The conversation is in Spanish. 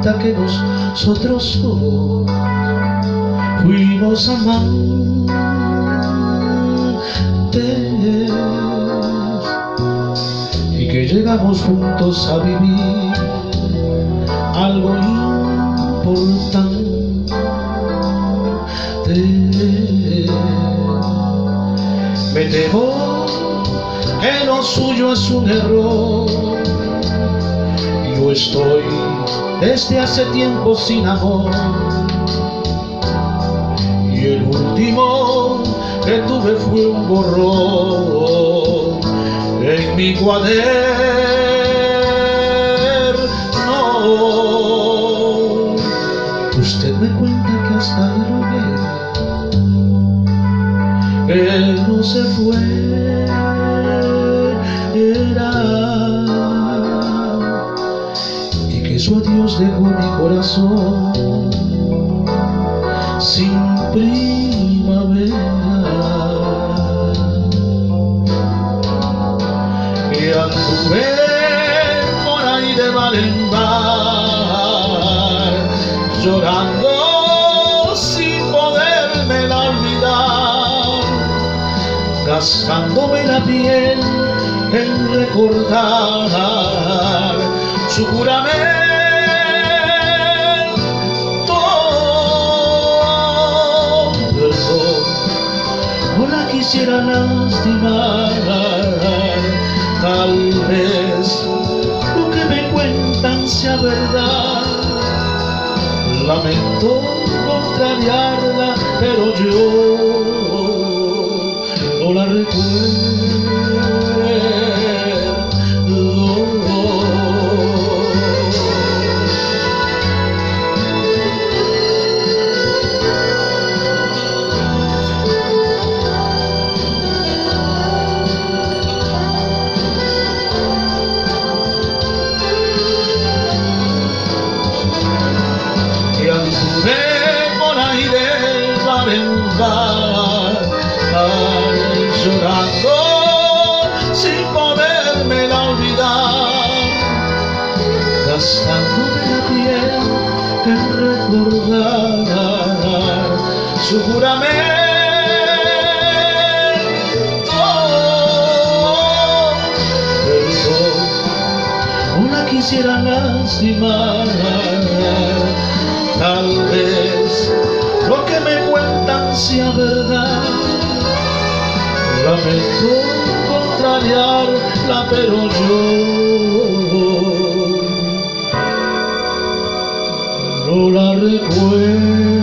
cuenta que nosotros dos fuimos amantes y que llegamos juntos a vivir algo importante. Me temo que lo suyo es un error. Yo estoy desde hace tiempo sin amor, y el último que tuve fue un borrón en mi cuaderno. Usted me cuenta que hasta el que no se fuera y que su adiós dejó mi corazón sin primavera. Que anduve por ahí de bar en bar llorando sin poderme la olvidar, gastándome la piel en recordar su juramento. Perdón, no la quisiera lastimar, tal vez lo que me cuentan sea verdad. Lamento contrariarla, pero yo no la recuerdo. Y anduve por ahí de bar en bar llorando sin poderme la olvidar, gastándome la piel en recordar su juramento. Perdón, no la quisiera lastimar, tal vez lo que me cuentan sea verdad. Lamento contrariarla, pero yo no la recuerdo.